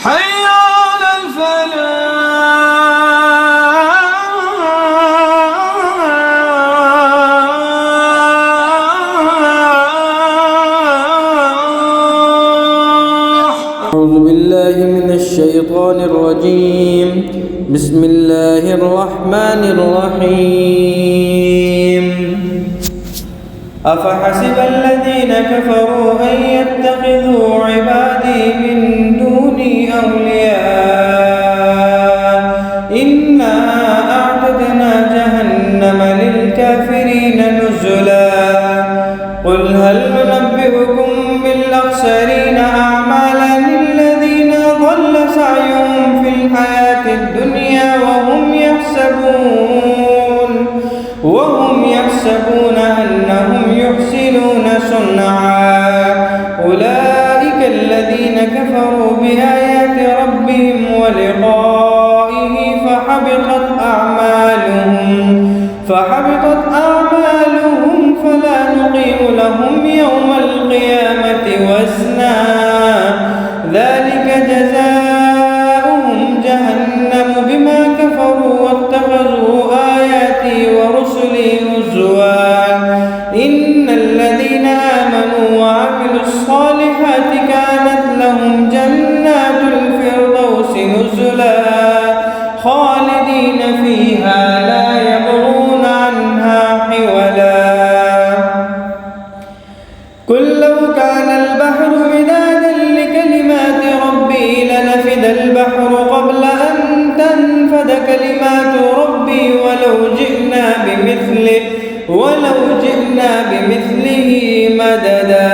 حي على الفلاح. أعوذ بالله من الشيطان الرجيم. بسم الله الرحمن الرحيم. أفحسب الذين كفروا أن يتخذوا عبادي من دوني أولياء إنا أعتدنا جهنم للكافرين نزلا قل هل ننبئكم بالأخسرين أعمالا الذين ضل سعيهم في الحياة الدنيا وهم يحسبون أنهم يحسنون صنعا أولئك الذين كفروا بآيات ربهم ولقائه فحبطت أعمالهم فلا نقيم لهم يوم القيامة وزنا ذلك جزاؤهم جهنم بما كفروا واتخذوا آياتي ورسلي هزوا إن الذين آمنوا وعملوا الصالحات كانت لهم جنات الفردوس نزلا خالدين فيها لا يبغون عنها حولا قل لو كان البحر مدادا لكلمات ربي لنفد البحر قبل أن تنفد كلمات ربي ولو جئنا بمثله مددا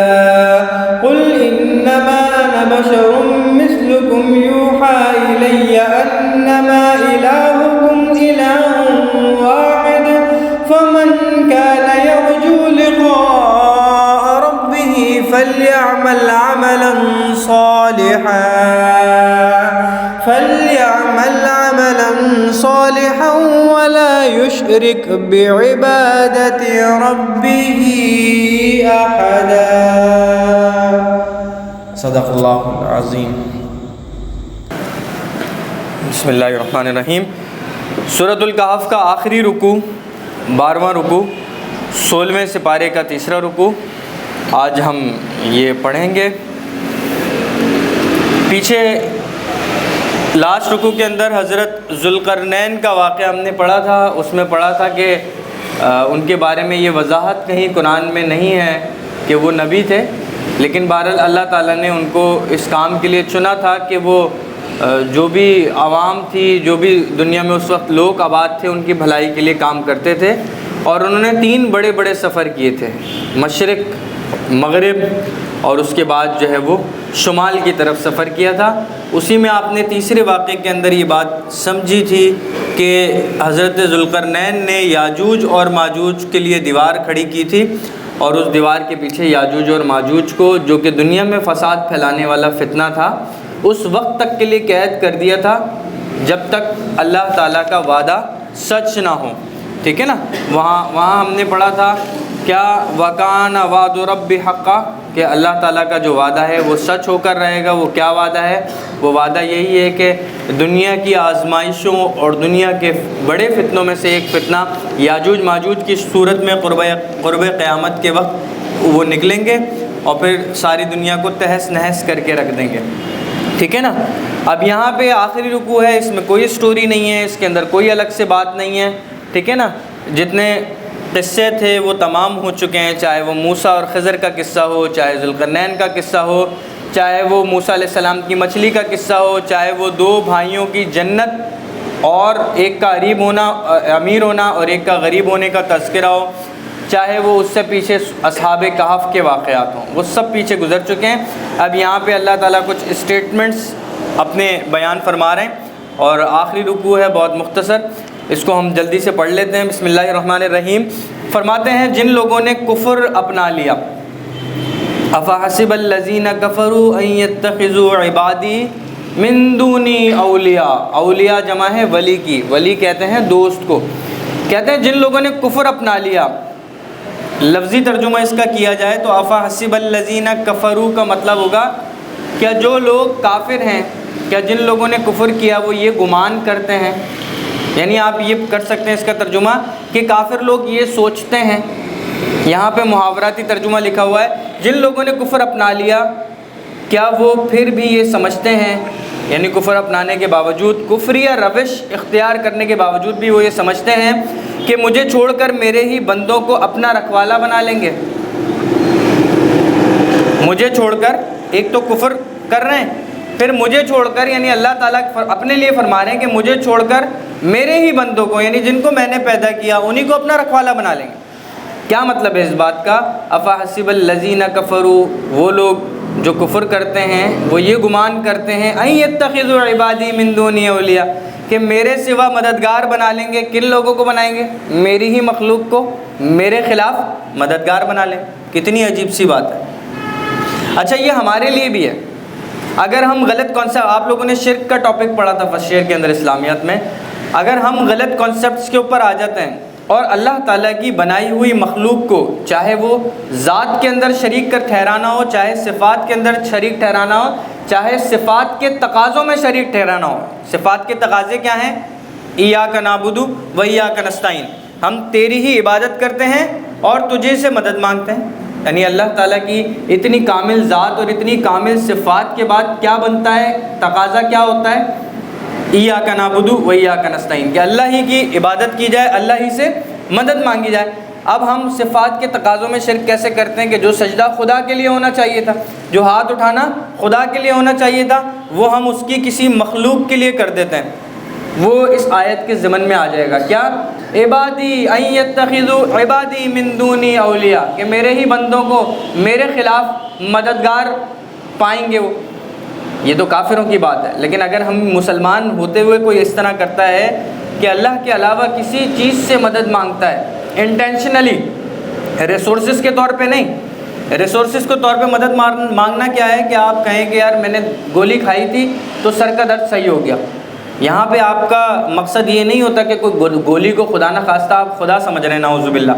قل إنما أنا بشر مثلكم يوحى إلي أنما إلهكم إله واحد فمن كان يرجو لقاء ربه فليعمل عملا صالحا ولا يشرك بعبادة ربه أحدا. صدق اللہ العظیم. بسم اللہ الرحمن الرحیم. سورۃ الکہف کا آخری رکوع 12واں رکوع 16ویں سپارے کا تیسرا رکوع آج ہم یہ پڑھیں گے. پیچھے لاسٹ رکوع کے اندر حضرت ذوالقرنین کا واقعہ ہم نے پڑھا تھا. اس میں پڑھا تھا کہ ان کے بارے میں یہ وضاحت کہیں قرآن میں نہیں ہے کہ وہ نبی تھے، لیکن بہرحال اللہ تعالیٰ نے ان کو اس کام کے لیے چنا تھا کہ وہ جو بھی عوام تھی، جو بھی دنیا میں اس وقت لوگ آباد تھے، ان کی بھلائی کے لیے کام کرتے تھے. اور انہوں نے 3 بڑے بڑے سفر کیے تھے، مشرق، مغرب اور اس کے بعد جو ہے وہ شمال کی طرف سفر کیا تھا. اسی میں آپ نے تیسرے واقعے کے اندر یہ بات سمجھی تھی کہ حضرت ذوالقرنین نے یاجوج اور ماجوج کے لیے دیوار کھڑی کی تھی، اور اس دیوار کے پیچھے یاجوج اور ماجوج کو، جو کہ دنیا میں فساد پھیلانے والا فتنہ تھا، اس وقت تک کے لیے قید کر دیا تھا جب تک اللہ تعالیٰ کا وعدہ سچ نہ ہو. ٹھیک ہے نا. وہاں ہم نے پڑھا تھا کیا وَكَانَ وَعْدُ رَبِّ حَقًّا، کہ اللہ تعالیٰ کا جو وعدہ ہے وہ سچ ہو کر رہے گا. وہ کیا وعدہ ہے؟ وہ وعدہ یہی ہے کہ دنیا کی آزمائشوں اور دنیا کے بڑے فتنوں میں سے ایک فتنہ یاجوج ماجوج کی صورت میں قرب قیامت کے وقت وہ نکلیں گے اور پھر ساری دنیا کو تہس نہس کر کے رکھ دیں گے. ٹھیک ہے نا. اب یہاں پہ آخری رکوع ہے، اس میں کوئی سٹوری نہیں ہے، اس کے اندر کوئی الگ سے بات نہیں ہے. ٹھیک ہے نا. جتنے قصے تھے وہ تمام ہو چکے ہیں، چاہے وہ موسیٰ اور خضر کا قصہ ہو، چاہے ذوالقرنین کا قصہ ہو، چاہے وہ موسیٰ علیہ السلام کی مچھلی کا قصہ ہو، چاہے وہ 2 بھائیوں کی جنت اور ایک کا امیر ہونا اور ایک کا غریب ہونے کا تذکرہ ہو، چاہے وہ اس سے پیچھے اصحاب کہف کے واقعات ہوں، وہ سب پیچھے گزر چکے ہیں. اب یہاں پہ اللہ تعالیٰ کچھ اسٹیٹمنٹس اپنے بیان فرما رہے ہیں اور آخری رکوع ہے بہت مختصر، اس کو ہم جلدی سے پڑھ لیتے ہیں. بسم اللہ الرحمن الرحیم. فرماتے ہیں جن لوگوں نے کفر اپنا لیا، افحسب الذین کفروا ان یتخذوا عبادی من دونی اولیاء. اولیاء جمع ہے ولی کی، ولی کہتے ہیں دوست کو. کہتے ہیں جن لوگوں نے کفر اپنا لیا، لفظی ترجمہ اس کا کیا جائے تو افحسب الذین کفروا کا مطلب ہوگا کیا جو لوگ کافر ہیں کیا جن لوگوں نے کفر کیا وہ یہ گمان کرتے ہیں، یعنی آپ یہ کر سکتے ہیں اس کا ترجمہ کہ کافر لوگ یہ سوچتے ہیں، یہاں پہ محاوراتی ترجمہ لکھا ہوا ہے، جن لوگوں نے کفر اپنا لیا کیا وہ پھر بھی یہ سمجھتے ہیں، یعنی کفر اپنانے کے باوجود، کفریہ روش اختیار کرنے کے باوجود بھی وہ یہ سمجھتے ہیں کہ مجھے چھوڑ کر میرے ہی بندوں کو اپنا رکھوالا بنا لیں گے. مجھے چھوڑ کر، ایک تو کفر کر رہے ہیں، پھر مجھے چھوڑ کر، یعنی اللہ تعالیٰ اپنے لیے فرما رہے ہیں کہ مجھے چھوڑ کر میرے ہی بندوں کو، یعنی جن کو میں نے پیدا کیا انہی کو اپنا رکھوالا بنا لیں گے. کیا مطلب ہے اس بات کا؟ افحسب الذین کفروا، وہ لوگ جو کفر کرتے ہیں وہ یہ گمان کرتے ہیں، ان یتخذوا عبادی من دونی اولیاء، کہ میرے سوا مددگار بنا لیں گے. کن لوگوں کو بنائیں گے؟ میری ہی مخلوق کو میرے خلاف مددگار بنا لیں. کتنی عجیب سی بات ہے. اچھا یہ ہمارے لیے بھی ہے. اگر ہم غلط کانسیپٹ، آپ لوگوں نے شرک کا ٹاپک پڑھا تھا فرسٹ ایئر کے اندر اسلامیات میں، اگر ہم غلط کانسیپٹس کے اوپر آ جاتے ہیں اور اللہ تعالیٰ کی بنائی ہوئی مخلوق کو، چاہے وہ ذات کے اندر شریک کر ٹھہرانا ہو، چاہے صفات کے اندر شریک ٹھہرانا ہو، چاہے صفات کے تقاضوں میں شریک ٹھہرانا ہو. صفات کے تقاضے کیا ہیں؟ ایاک نعبد و ایاک نستعین، ہم تیری ہی عبادت کرتے ہیں اور تجھے سے مدد مانگتے ہیں. یعنی اللہ تعالیٰ کی اتنی کامل ذات اور اتنی کامل صفات کے بعد کیا بنتا ہے؟ تقاضا کیا ہوتا ہے؟ ایاک نعبد و ایاک نستعین، کہ اللہ ہی کی عبادت کی جائے، اللہ ہی سے مدد مانگی جائے. اب ہم صفات کے تقاضوں میں شرک کیسے کرتے ہیں کہ جو سجدہ خدا کے لیے ہونا چاہیے تھا، جو ہاتھ اٹھانا خدا کے لیے ہونا چاہیے تھا، وہ ہم اس کی کسی مخلوق کے لیے کر دیتے ہیں. وہ اس آیت کے ضمن میں آ جائے گا. کیا؟ عبادی ان یتخذوا عبادی من دونی اولیاء، کہ میرے ہی بندوں کو میرے خلاف مددگار پائیں گے وہ. یہ تو کافروں کی بات ہے. لیکن اگر ہم مسلمان ہوتے ہوئے کوئی اس طرح کرتا ہے کہ اللہ کے علاوہ کسی چیز سے مدد مانگتا ہے انٹینشنلی، ریسورسز کے طور پہ نہیں، ریسورسز کے طور پہ مدد مانگنا کیا ہے کہ آپ کہیں کہ یار میں نے گولی کھائی تھی تو سر کا درد صحیح ہو گیا. یہاں پہ آپ کا مقصد یہ نہیں ہوتا کہ کوئی گولی کو خدا نہ خواستہ آپ خدا سمجھ رہے ہیں، نعوذ باللہ.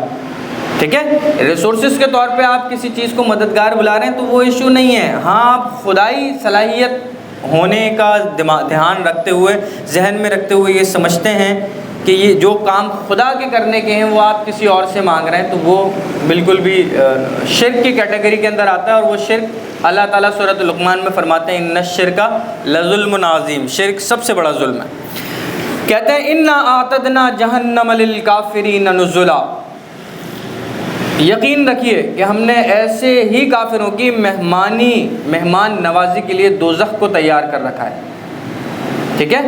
ٹھیک ہے، ریسورسز کے طور پہ آپ کسی چیز کو مددگار بلا رہے ہیں تو وہ ایشو نہیں ہے. ہاں آپ خدائی صلاحیت ہونے کا دھیان رکھتے ہوئے، ذہن میں رکھتے ہوئے یہ سمجھتے ہیں کہ یہ جو کام خدا کے کرنے کے ہیں وہ آپ کسی اور سے مانگ رہے ہیں، تو وہ بالکل بھی شرک کی کیٹیگری کے اندر آتا ہے. اور وہ شرک اللہ تعالیٰ سورۃ لقمان میں فرماتے ہیں ان الشرک لظلم عظیم، شرک سب سے بڑا ظلم ہے. کہتے ہیں انا اعتدنا جہنم للکافرین نزلا، یقین رکھیے کہ ہم نے ایسے ہی کافروں کی مہمان نوازی کے لیے دوزخ کو تیار کر رکھا ہے. ٹھیک ہے،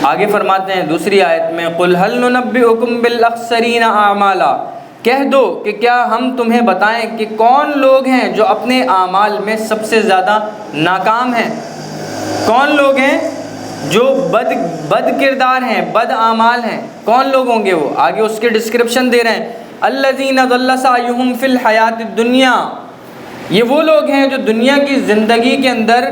آگے فرماتے ہیں دوسری آیت میں قل هل ننبئکم بالاخسرین اعمالا، کہہ دو کہ کیا ہم تمہیں بتائیں کہ کون لوگ ہیں جو اپنے اعمال میں سب سے زیادہ ناکام ہیں. کون لوگ ہیں جو بد کردار ہیں، بد اعمال ہیں؟ کون لوگ ہوں گے وہ؟ آگے اس کے ڈسکرپشن دے رہے ہیں الذین ضل سعیہم فی الحیات الدنیا، یہ وہ لوگ ہیں جو دنیا کی زندگی کے اندر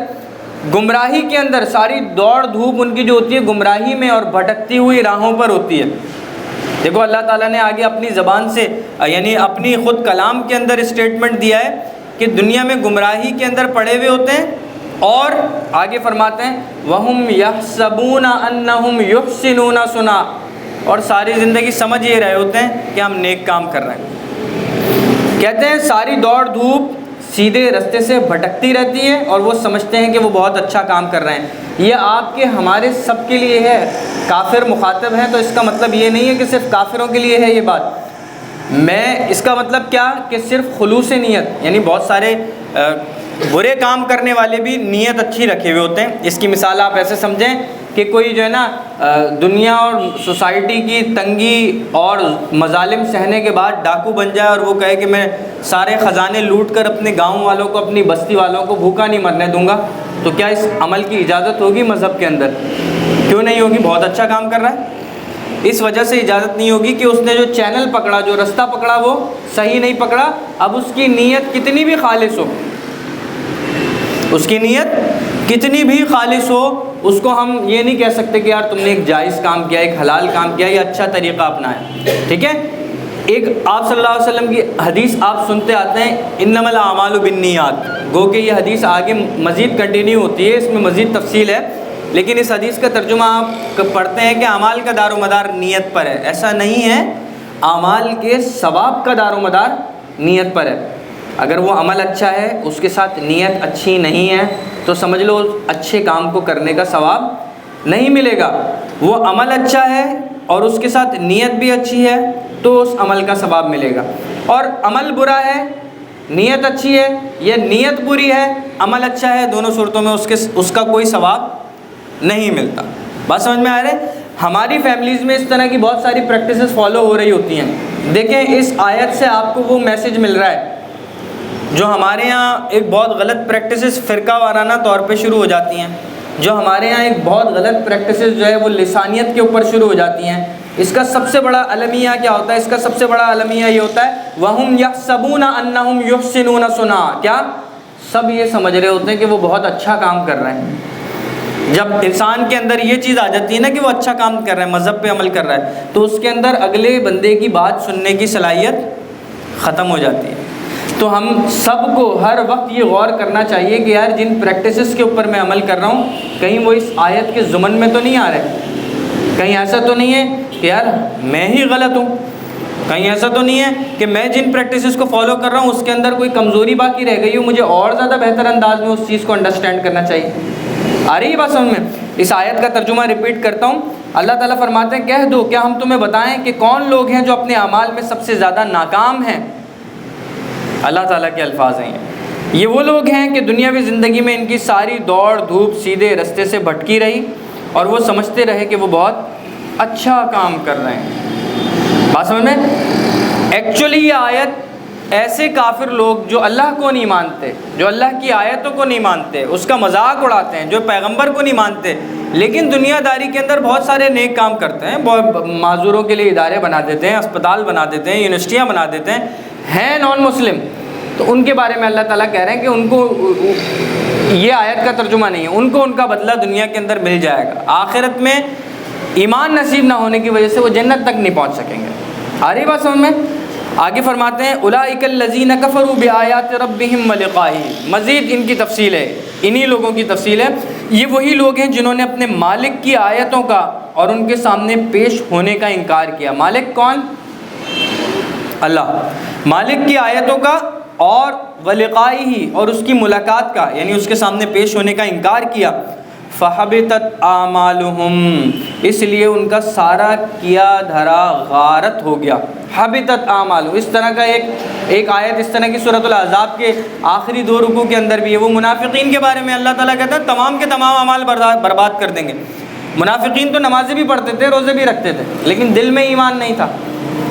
گمراہی کے اندر، ساری دوڑ دھوپ ان کی جو ہوتی ہے گمراہی میں اور بھٹکتی ہوئی راہوں پر ہوتی ہے. دیکھو اللہ تعالیٰ نے آگے اپنی زبان سے، یعنی اپنی خود کلام کے اندر اسٹیٹمنٹ دیا ہے کہ دنیا میں گمراہی کے اندر پڑے ہوئے ہوتے ہیں، اور آگے فرماتے ہیں وَهُمْ يَحْسَبُونَ أَنَّهُمْ يُحْسِنُونَ صُنْعًا، اور ساری زندگی سمجھ یہ رہے ہوتے ہیں کہ ہم نیک کام کر رہے ہیں. کہتے ہیں ساری دوڑ دھوپ سیدھے رستے سے بھٹکتی رہتی ہے اور وہ سمجھتے ہیں کہ وہ بہت اچھا کام کر رہے ہیں. یہ آپ کے ہمارے سب کے لیے ہے. کافر مخاطب ہیں تو اس کا مطلب یہ نہیں ہے کہ صرف کافروں کے لیے ہے یہ بات. میں اس کا مطلب کیا کہ صرف خلوص نیت، یعنی بہت سارے برے کام کرنے والے بھی نیت اچھی رکھے ہوئے ہوتے ہیں. اس کی مثال آپ ایسے سمجھیں کہ کوئی جو ہے نا دنیا اور سوسائٹی کی تنگی اور مظالم سہنے کے بعد ڈاکو بن جائے اور وہ کہے کہ میں سارے خزانے لوٹ کر اپنے گاؤں والوں کو، اپنی بستی والوں کو بھوکا نہیں مرنے دوں گا، تو کیا اس عمل کی اجازت ہوگی مذہب کے اندر؟ کیوں نہیں ہوگی؟ بہت اچھا کام کر رہا ہے. اس وجہ سے اجازت نہیں ہوگی کہ اس نے جو چینل پکڑا، جو رستہ پکڑا وہ صحیح نہیں پکڑا. اب اس کی نیت کتنی بھی خالص ہو، اس کی نیت کتنی بھی خالص ہو، اس کو ہم یہ نہیں کہہ سکتے کہ یار تم نے ایک جائز کام کیا، ایک حلال کام کیا، یہ اچھا طریقہ اپنایا. ٹھیک ہے، ایک آپ صلی اللہ علیہ وسلم کی حدیث آپ سنتے آتے ہیں انما الاعمال بالنیات، گو کہ یہ حدیث آگے مزید کنٹینیو ہوتی ہے، اس میں مزید تفصیل ہے، لیکن اس حدیث کا ترجمہ آپ پڑھتے ہیں کہ اعمال کا دار و مدار نیت پر ہے. ایسا نہیں ہے، اعمال کے ثواب کا دار و مدار نیت پر ہے. اگر وہ عمل اچھا ہے اس کے ساتھ نیت اچھی نہیں ہے تو سمجھ لو اچھے کام کو کرنے کا ثواب نہیں ملے گا. وہ عمل اچھا ہے اور اس کے ساتھ نیت بھی اچھی ہے تو اس عمل کا ثواب ملے گا. اور عمل برا ہے، نیت اچھی ہے، یا نیت بری ہے، عمل اچھا ہے، دونوں صورتوں میں اس کا کوئی ثواب نہیں ملتا. بات سمجھ میں آ رہے ہے؟ ہماری فیملیز میں اس طرح کی بہت ساری پریکٹسز فالو ہو رہی ہوتی ہیں. دیکھیں اس آیت سے آپ کو وہ میسج مل رہا ہے جو ہمارے ہاں ایک بہت غلط پریکٹسز فرقہ وارانہ طور پہ شروع ہو جاتی ہیں، جو ہمارے ہاں ایک بہت غلط پریکٹسز جو ہے وہ لسانیت کے اوپر شروع ہو جاتی ہیں. اس کا سب سے بڑا المیہ کیا ہوتا ہے؟ اس کا سب سے بڑا المیہ یہ ہوتا ہے وَهُمْ يَحْسَبُونَ أَنَّهُمْ يُحْسِنُونَ صُنْعًا. کیا سب یہ سمجھ رہے ہوتے ہیں کہ وہ بہت اچھا کام کر رہے ہیں. جب انسان کے اندر یہ چیز آ جاتی ہے نا کہ وہ اچھا کام کر رہا ہے، مذہب پہ عمل کر رہا ہے، تو اس کے اندر اگلے بندے کی بات سننے کی صلاحیت ختم ہو جاتی ہے. تو ہم سب کو ہر وقت یہ غور کرنا چاہیے کہ یار جن پریکٹسز کے اوپر میں عمل کر رہا ہوں کہیں وہ اس آیت کے ضمن میں تو نہیں آ رہے، کہیں ایسا تو نہیں ہے کہ یار میں ہی غلط ہوں، کہیں ایسا تو نہیں ہے کہ میں جن پریکٹسز کو فالو کر رہا ہوں اس کے اندر کوئی کمزوری باقی رہ گئی ہو، مجھے اور زیادہ بہتر انداز میں اس چیز کو انڈرسٹینڈ کرنا چاہیے. آ رہی ہے بات سمجھ میں؟ اس آیت کا ترجمہ ریپیٹ کرتا ہوں. اللہ تعالیٰ فرماتے ہیں کہہ دو کیا ہم تمہیں بتائیں کہ کون لوگ ہیں جو اپنے اعمال میں سب سے زیادہ ناکام ہیں. اللہ تعالیٰ کے الفاظ ہیں یہ وہ لوگ ہیں کہ دنیاوی زندگی میں ان کی ساری دوڑ دھوپ سیدھے رستے سے بھٹکی رہی اور وہ سمجھتے رہے کہ وہ بہت اچھا کام کر رہے ہیں. بات سمجھ میں؟ ایکچولی یہ آیت ایسے کافر لوگ جو اللہ کو نہیں مانتے، جو اللہ کی آیتوں کو نہیں مانتے، اس کا مذاق اڑاتے ہیں، جو پیغمبر کو نہیں مانتے، لیکن دنیا داری کے اندر بہت سارے نیک کام کرتے ہیں، بہت معذوروں کے لیے ادارے بنا دیتے ہیں، اسپتال بنا دیتے ہیں، یونیورسٹیاں بنا دیتے ہیں نان مسلم. تو ان کے بارے میں اللہ تعالیٰ کہہ رہے ہیں کہ ان کو یہ آیت کا ترجمہ نہیں ہے، ان کو ان کا بدلہ دنیا کے اندر مل جائے گا، آخرت میں ایمان نصیب نہ ہونے کی وجہ سے وہ جنت تک نہیں پہنچ سکیں گے. آ رہی بات سمجھ میں؟ آگے فرماتے ہیں اولئک الذین کفروا بآیات ربہم ولقائہ. مزید ان کی تفصیل ہے، انہی لوگوں کی تفصیل ہے. یہ وہی لوگ ہیں جنہوں نے اپنے مالک کی آیتوں کا اور ان کے سامنے پیش ہونے کا انکار کیا. مالک کون؟ اللہ. مالک کی آیتوں کا اور ولقائہ اور اس کی ملاقات کا، یعنی اس کے سامنے پیش ہونے کا انکار کیا. فحبطت اعمالہم، اس لیے ان کا سارا کیا دھرا غارت ہو گیا. حبطت اعمالہم، اس طرح کا ایک آیت اس طرح کی سورۃ الاحزاب کے آخری 2 رکوع کے اندر بھی ہے. وہ منافقین کے بارے میں اللہ تعالیٰ کہتا ہے تمام کے تمام اعمال برباد کر دیں گے. منافقین تو نمازیں بھی پڑھتے تھے، روزے بھی رکھتے تھے، لیکن دل میں ایمان نہیں تھا.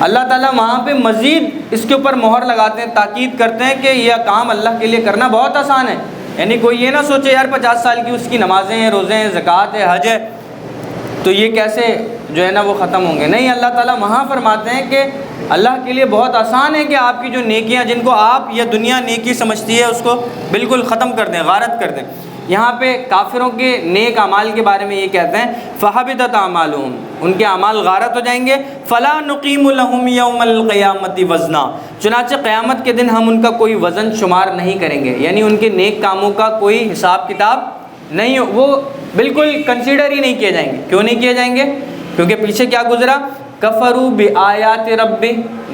اللہ تعالیٰ وہاں پہ مزید اس کے اوپر مہر لگاتے ہیں، تاکید کرتے ہیں کہ یہ کام اللہ کے لیے کرنا بہت آسان ہے. یعنی کوئی یہ نہ سوچے یار 50 سال کی اس کی نمازیں ہیں، روزے ہیں، زکوٰۃ ہے، حج ہے، تو یہ کیسے جو ہے نا وہ ختم ہوں گے. نہیں، اللہ تعالیٰ وہاں فرماتے ہیں کہ اللہ کے لیے بہت آسان ہے کہ آپ کی جو نیکیاں جن کو آپ یا دنیا نیکی سمجھتی ہے اس کو بالکل ختم کر دیں، غارت کر دیں. یہاں پہ کافروں کے نیک اعمال کے بارے میں یہ کہتے ہیں فحبطت اعمالہم، ان کے اعمال غارت ہو جائیں گے. فلا نقیم لہم یوم القیامۃ وزنا، چنانچہ قیامت کے دن ہم ان کا کوئی وزن شمار نہیں کریں گے، یعنی ان کے نیک کاموں کا کوئی حساب کتاب نہیں، وہ بالکل کنسیڈر ہی نہیں کیے جائیں گے. کیوں نہیں کیے جائیں گے؟ کیونکہ پیچھے کیا گزرا؟ کفروا بآیات ربہ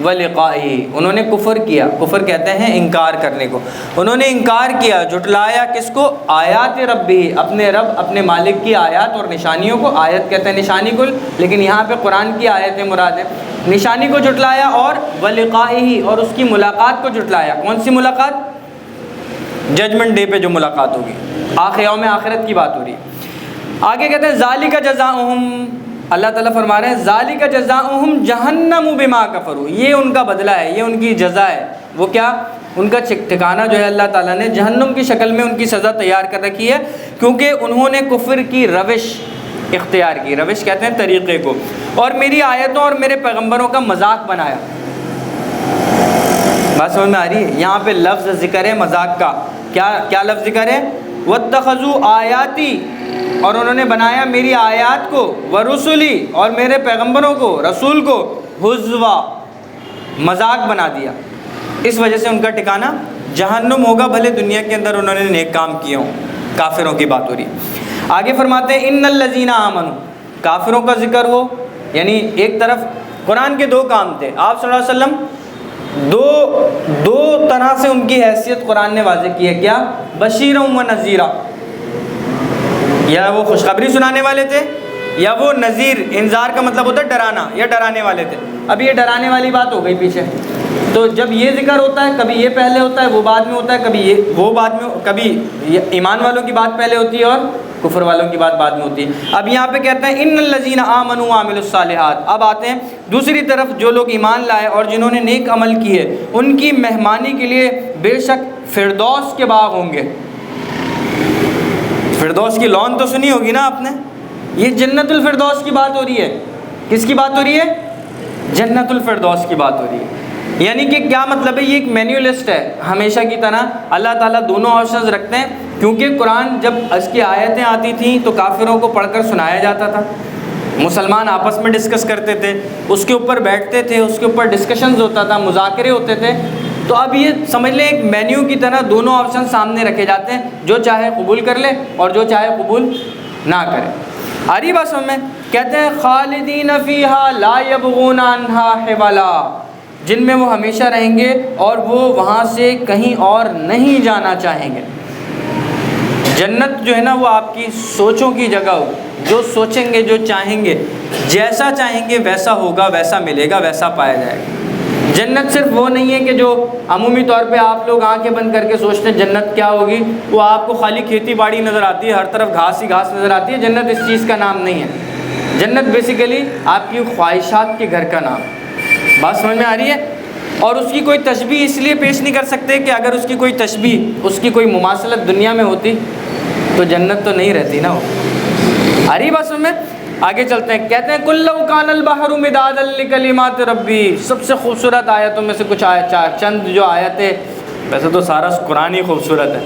ولقائہ، انہوں نے کفر کیا. کفر کہتے ہیں انکار کرنے کو. انہوں نے انکار کیا، جھٹلایا کس کو؟ آیات ربہ، اپنے رب اپنے مالک کی آیات اور نشانیوں کو. آیت کہتے ہیں نشانی کو، لیکن یہاں پہ قرآن کی آیتیں مراد ہیں. نشانی کو جھٹلایا اور ولقائہ، اور اس کی ملاقات کو جھٹلایا. کون سی ملاقات؟ ججمنٹ ڈے پہ جو ملاقات ہوگی، یوم آخرت کی بات ہو رہی ہے. آگے کہتے ہیں ذالک جزاؤہم، اللہ تعالیٰ فرما رہے ہیں ذالک جزاؤہم جہنم بما کفروا، یہ ان کا بدلہ ہے، یہ ان کی جزا ہے. وہ کیا؟ ان کا ٹھکانہ جو ہے اللہ تعالیٰ نے جہنم کی شکل میں ان کی سزا تیار کر رکھی ہے، کیونکہ انہوں نے کفر کی روش اختیار کی. روش کہتے ہیں طریقے کو، اور میری آیتوں اور میرے پیغمبروں کا مذاق بنایا. بات سمجھ میں آ رہی ہے؟ یہاں پہ لفظ ذکر ہے مذاق کا. کیا لفظ ذکر ہے؟ واتخذوا آیاتی، اور انہوں نے بنایا میری آیات کو، ورسلی، اور میرے پیغمبروں کو، رسول کو، ہزوا، مذاق بنا دیا، اس وجہ سے ان کا ٹھکانہ جہنم ہوگا، بھلے دنیا کے اندر انہوں نے نیک کام کیے ہوں۔ کافروں کی بات ہو رہی ہے۔ آگے فرماتے ہیں ان الذین آمنوا، کافروں کا ذکر ہو، یعنی ایک طرف قرآن کے دو کام تھے، آپ صلی اللہ علیہ وسلم دو طرح سے ان کی حیثیت قرآن نے واضح کی ہے، کیا؟ بشیرا و نذیرا، یا وہ خوشخبری سنانے والے تھے، یا وہ نذیر، انذار کا مطلب ہوتا ہے ڈرانا، یا ڈرانے والے تھے۔ اب یہ ڈرانے والی بات ہو گئی پیچھے، تو جب یہ ذکر ہوتا ہے کبھی یہ پہلے ہوتا ہے وہ بعد میں ہوتا ہے، کبھی یہ وہ بعد میں، کبھی ایمان والوں کی بات پہلے ہوتی ہے اور کفر والوں کی بات بعد میں ہوتی ہے۔ اب یہاں پہ کہتے ہیں ان الذین آمنوا وعملوا الصالحات، اب آتے ہیں دوسری طرف، جو لوگ ایمان لائے اور جنہوں نے نیک عمل کیے، ان کی مہمانی کے لیے بے شک فردوس کے باغ ہوں گے۔ فردوس کی لون تو سنی ہوگی نا آپ نے، یہ جنت الفردوس کی بات ہو رہی ہے۔ کس کی بات ہو رہی ہے؟ جنت الفردوس کی بات ہو رہی ہے۔ یعنی کہ کیا مطلب ہے؟ یہ ایک مینیو لسٹ ہے، ہمیشہ کی طرح اللہ تعالیٰ دونوں آپشنز رکھتے ہیں، کیونکہ قرآن جب اس کی آیتیں آتی تھیں تو کافروں کو پڑھ کر سنایا جاتا تھا، مسلمان آپس میں ڈسکس کرتے تھے، اس کے اوپر بیٹھتے تھے، اس کے اوپر ڈسکشنز ہوتا تھا، مذاکرے ہوتے تھے۔ تو اب یہ سمجھ لیں ایک مینیو کی طرح دونوں آپشن سامنے رکھے جاتے ہیں، جو چاہے قبول کر لے اور جو چاہے قبول نہ کرے۔ آ رہی بات سمجھ میں؟ کہتے ہیں خالدین فیہا لا یبغون عنہا حولا، جن میں وہ ہمیشہ رہیں گے اور وہ وہاں سے کہیں اور نہیں جانا چاہیں گے۔ جنت جو ہے نا وہ آپ کی سوچوں کی جگہ ہو، جو سوچیں گے، جو چاہیں گے، جیسا چاہیں گے ویسا ہوگا، ویسا ملے گا، ویسا پایا جائے گا۔ جنت صرف وہ نہیں ہے کہ جو عمومی طور پہ آپ لوگ آنکھیں بند کر کے سوچتے ہیں جنت کیا ہوگی، وہ آپ کو خالی کھیتی باڑی نظر آتی ہے، ہر طرف گھاس ہی گھاس نظر آتی ہے۔ جنت اس چیز کا نام نہیں ہے، جنت بیسیکلی آپ کی خواہشات کے گھر کا نام۔ بات سمجھ میں آ رہی ہے؟ اور اس کی کوئی تشبیہ اس لیے پیش نہیں کر سکتے کہ اگر اس کی کوئی تشبیہ، اس کی کوئی مماثلت دنیا میں ہوتی تو جنت تو نہیں رہتی نا وہ۔ آ رہی بات سمجھ میں؟ آگے چلتے ہیں، کہتے ہیں کل لو کان البحر مدادا لکلمات ربی، سب سے خوبصورت آیتوں میں سے کچھ چند جو آیتیں، ویسے تو سارا قرآن ہی خوبصورت ہے،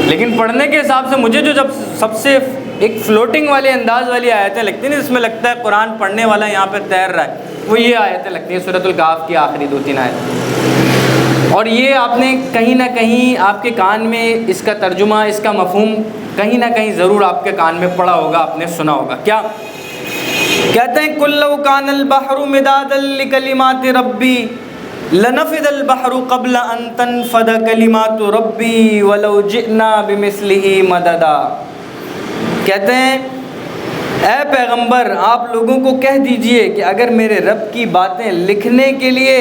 لیکن پڑھنے کے حساب سے مجھے جو جب سب سے ایک فلوٹنگ والے انداز والی آیتیں لگتی ہیں، اس میں لگتا ہے قرآن پڑھنے والا یہاں پہ تیر رہا ہے، وہ یہ آیتیں لگتی ہیں، سورۃ الکہف کی آخری 2-3 آیت۔ اور یہ آپ نے کہیں نہ کہیں آپ کے کان میں اس کا ترجمہ، اس کا مفہوم کہیں نہ کہیں ضرور آپ کے کان میں پڑا ہوگا، آپ نے سنا ہوگا۔ کیا کہتے ہیں کل لو کان البحر مدادا لکلمات ربی لنفد البحر قبل ان تنفد کلمات ربی ولو جئنا بمثلہ مددا۔ کہتے ہیں اے پیغمبر آپ لوگوں کو کہہ دیجئے کہ اگر میرے رب کی باتیں لکھنے کے لیے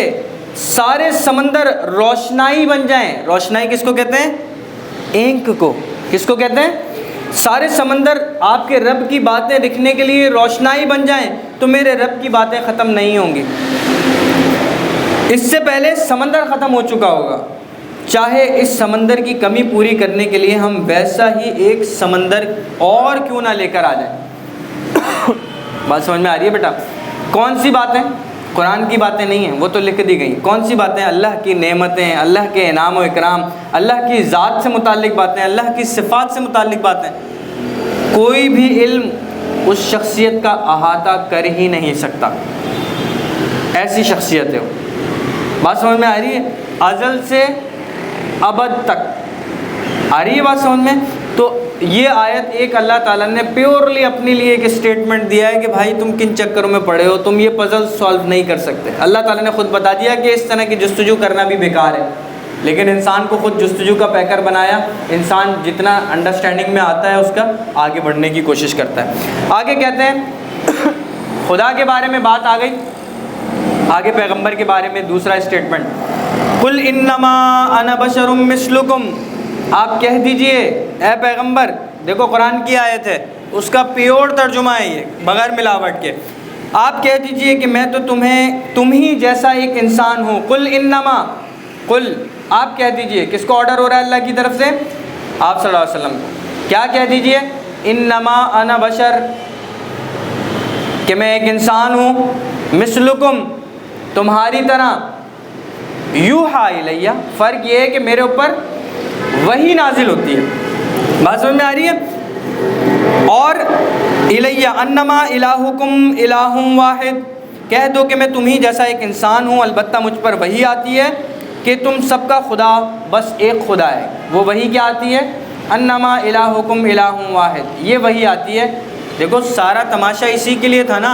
سارے سمندر روشنائی بن جائیں، روشنائی کس کو کہتے ہیں؟ اینک کو۔ کس کو کہتے ہیں؟ سارے سمندر آپ کے رب کی باتیں لکھنے کے لیے روشنائی بن جائیں تو میرے رب کی باتیں ختم نہیں ہوں گی۔ اس سے پہلے سمندر ختم ہو چکا ہوگا، چاہے اس سمندر کی کمی پوری کرنے کے لیے ہم ویسا ہی ایک سمندر اور کیوں نہ لے کر آ جائیں۔ بات سمجھ میں آ رہی ہے بیٹا؟ کون سی باتیں؟ قرآن کی باتیں نہیں ہیں، وہ تو لکھ دی گئیں۔ کون سی باتیں؟ اللہ کی نعمتیں، اللہ کے انعام و اکرام، اللہ کی ذات سے متعلق باتیں، اللہ کی صفات سے متعلق باتیں۔ کوئی بھی علم اس شخصیت کا احاطہ کر ہی نہیں سکتا، ایسی شخصیت ہے وہ۔ بات سمجھ میں آ رہی ہے؟ ازل سے ابد تک آ رہی ہے بات سمجھ میں؟ تو یہ آیت ایک اللہ تعالیٰ نے پیورلی اپنے لیے ایک اسٹیٹمنٹ دیا ہے کہ بھائی تم کن چکروں میں پڑے ہو، تم یہ پزل سالو نہیں کر سکتے۔ اللہ تعالیٰ نے خود بتا دیا کہ اس طرح کی جستجو کرنا بھی بیکار ہے، لیکن انسان کو خود جستجو کا پیکر بنایا۔ انسان جتنا انڈرسٹینڈنگ میں آتا ہے اس کا آگے بڑھنے کی کوشش کرتا ہے۔ آگے کہتے ہیں خدا کے بارے میں بات آ گئی، آگے پیغمبر کے بارے میں دوسرا اسٹیٹمنٹ، قل انما انا بشر مثلکم، آپ کہہ دیجئے اے پیغمبر، دیکھو قرآن کی آیت ہے، اس کا پیور ترجمہ ہے یہ بغیر ملاوٹ کے، آپ کہہ دیجئے کہ میں تو تم ہی جیسا ایک انسان ہوں۔ قل انما، قل آپ کہہ دیجئے، کس کو آرڈر ہو رہا ہے اللہ کی طرف سے؟ آپ صلی اللہ علیہ وسلم کو۔ کیا کہہ دیجئے؟ انما انا بشر، کہ میں ایک انسان ہوں، مثلکم تمہاری طرح، یوحا الیہ، فرق یہ ہے کہ میرے اوپر وہی نازل ہوتی ہے۔ بات سمجھ میں آ رہی ہے؟ اور الیہ انما الہکم الہ واحد، کہہ دو کہ میں تمہیں جیسا ایک انسان ہوں، البتہ مجھ پر وحی آتی ہے کہ تم سب کا خدا بس ایک خدا ہے۔ وہ وحی کیا آتی ہے؟ انما الہکم الہ واحد، یہ وحی آتی ہے۔ دیکھو سارا تماشا اسی کے لیے تھا نا،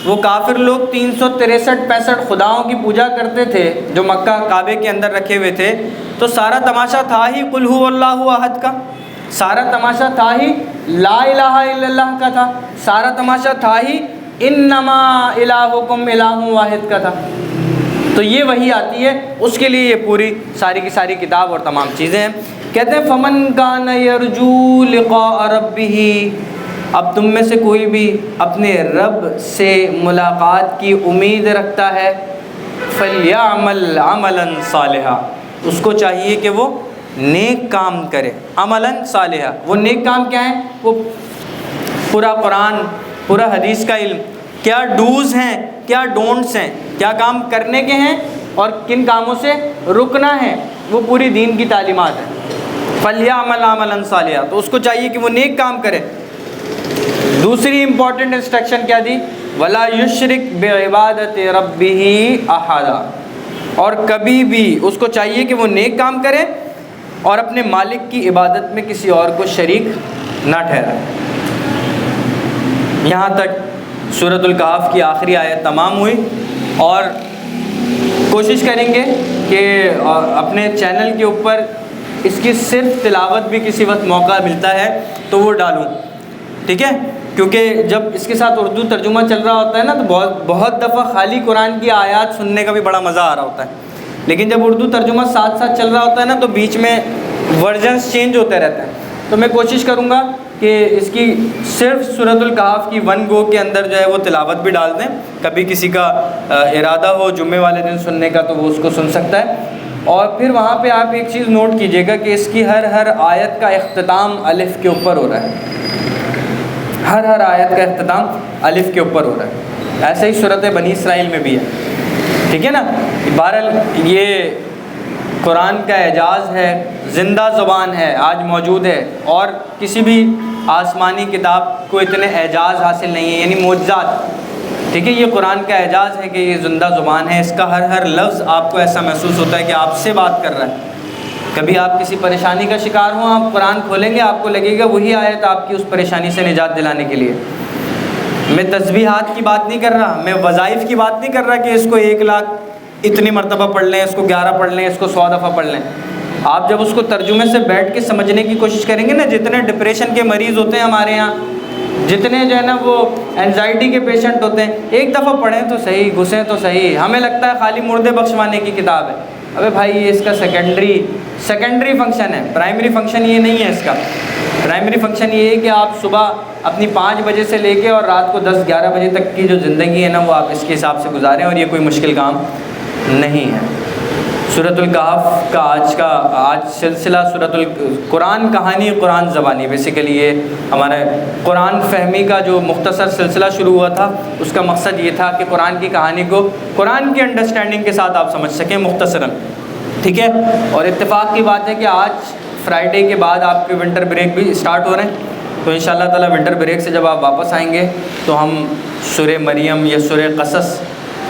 وہ کافر لوگ 363-65 خداؤں کی پوجا کرتے تھے جو مکہ کعبے کے اندر رکھے ہوئے تھے، تو سارا تماشا تھا ہی قل ھو اللہ احد کا، سارا تماشا تھا ہی لا الہ الا اللہ کا تھا، سارا تماشا تھا ہی انما الہکم الہ واحد کا تھا۔ تو یہ وحی آتی ہے، اس کے لیے یہ پوری ساری کی ساری کتاب اور تمام چیزیں ہیں۔ کہتے ہیں فمن کان یرجو لقاء ربہ، اب تم میں سے کوئی بھی اپنے رب سے ملاقات کی امید رکھتا ہے، فلیعمل عملا صالحا، اس کو چاہیے کہ وہ نیک کام کرے۔ عملا صالحا، وہ نیک کام کیا ہے؟ وہ پورا قرآن، پورا حدیث کا علم، کیا ڈوز ہیں کیا ڈونٹس ہیں، کیا کام کرنے کے ہیں اور کن کاموں سے رکنا ہے، وہ پوری دین کی تعلیمات ہیں۔ فلیعمل عملا صالحا، تو اس کو چاہیے کہ وہ نیک کام کرے۔ دوسری امپورٹنٹ انسٹرکشن کیا دی؟ ولا یشرک بعبادت ربہ احدا، اور کبھی بھی اس کو چاہیے کہ وہ نیک کام کرے اور اپنے مالک کی عبادت میں کسی اور کو شریک نہ ٹھہرائے۔ یہاں تک سورۃ الکہف کی آخری آیت تمام ہوئی، اور کوشش کریں گے کہ اپنے چینل کے اوپر اس کی صرف تلاوت بھی کسی وقت موقع ملتا ہے تو وہ ڈالوں، ٹھیک ہے؟ کیونکہ جب اس کے ساتھ اردو ترجمہ چل رہا ہوتا ہے نا تو بہت دفعہ خالی قرآن کی آیات سننے کا بھی بڑا مزہ آ رہا ہوتا ہے، لیکن جب اردو ترجمہ ساتھ ساتھ چل رہا ہوتا ہے نا تو بیچ میں ورژنس چینج ہوتے رہتے ہیں۔ تو میں کوشش کروں گا کہ اس کی صرف سورۃ الکہف کی 1 گو کے اندر جو ہے وہ تلاوت بھی ڈال دیں، کبھی کسی کا ارادہ ہو جمعے والے دن سننے کا تو وہ اس کو سن سکتا ہے۔ اور پھر وہاں پہ آپ ایک چیز نوٹ کیجئے گا کہ اس کی ہر آیت کا اختتام الف کے اوپر ہو رہا ہے، ہر آیت کا اختتام الف کے اوپر ہو رہا ہے۔ ایسے ہی سورۃ بنی اسرائیل میں بھی ہے، ٹھیک ہے نا؟ بہرحال یہ قرآن کا اعجاز ہے، زندہ زبان ہے، آج موجود ہے، اور کسی بھی آسمانی کتاب کو اتنے اعجاز حاصل نہیں ہے، یعنی معجزات، ٹھیک ہے؟ یہ قرآن کا اعجاز ہے کہ یہ زندہ زبان ہے، اس کا ہر لفظ آپ کو ایسا محسوس ہوتا ہے کہ آپ سے بات کر رہا ہے۔ کبھی آپ کسی پریشانی کا شکار ہوں، آپ قرآن کھولیں گے آپ کو لگے گا وہی آیت آپ کی اس پریشانی سے نجات دلانے کے لیے۔ میں تسبیحات کی بات نہیں کر رہا، میں وظائف کی بات نہیں کر رہا کہ اس کو 1 لاکھ اتنی مرتبہ پڑھ لیں، اس کو 11 پڑھ لیں، اس کو 100 دفعہ پڑھ لیں۔ آپ جب اس کو ترجمے سے بیٹھ کے سمجھنے کی کوشش کریں گے نا، جتنے ڈپریشن کے مریض ہوتے ہیں ہمارے یہاں، جتنے جو ہے نا وہ اینزائٹی کے پیشنٹ ہوتے ہیں، ایک دفعہ پڑھیں تو صحیح، گھسیں تو صحیح۔ ہمیں لگتا ہے خالی مردے بخشوانے کی کتاب ہے، ابے بھائی یہ اس کا سیکنڈری فنکشن ہے، پرائمری فنکشن یہ نہیں ہے اس کا۔ پرائمری فنکشن یہ ہے کہ آپ صبح اپنی 5 بجے سے لے کے اور رات کو 10-11 بجے تک کی جو زندگی ہے نا وہ آپ اس کے حساب سے گزاریں، اور یہ کوئی مشکل کام نہیں ہے۔ سورۃ الکہف کا آج سلسلہ قرآن کہانی قرآن زبانی، بیسیکلی یہ ہمارا قرآن فہمی کا جو مختصر سلسلہ شروع ہوا تھا، اس کا مقصد یہ تھا کہ قرآن کی کہانی کو قرآن کی انڈرسٹینڈنگ کے ساتھ آپ سمجھ سکیں مختصراً، ٹھیک ہے؟ اور اتفاق کی بات ہے کہ آج فرائیڈے کے بعد آپ کے ونٹر بریک بھی اسٹارٹ ہو رہے ہیں، تو انشاءاللہ تعالیٰ ونٹر بریک سے جب آپ واپس آئیں گے تو ہم سورہ مریم یا سورہ قصص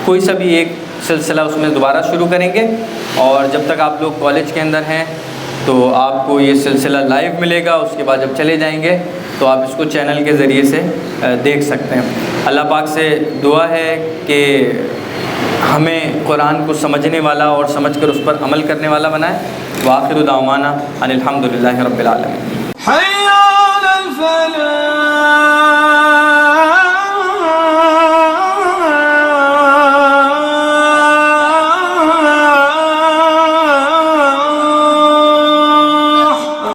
کوئی سا بھی ایک سلسلہ اس میں دوبارہ شروع کریں گے، اور جب تک آپ لوگ کالج کے اندر ہیں تو آپ کو یہ سلسلہ لائیو ملے گا، اس کے بعد جب چلے جائیں گے تو آپ اس کو چینل کے ذریعے سے دیکھ سکتے ہیں۔ اللہ پاک سے دعا ہے کہ ہمیں قرآن کو سمجھنے والا اور سمجھ کر اس پر عمل کرنے والا بنائے۔ وآخر دعوانا ان الحمد للہ رب العالمین۔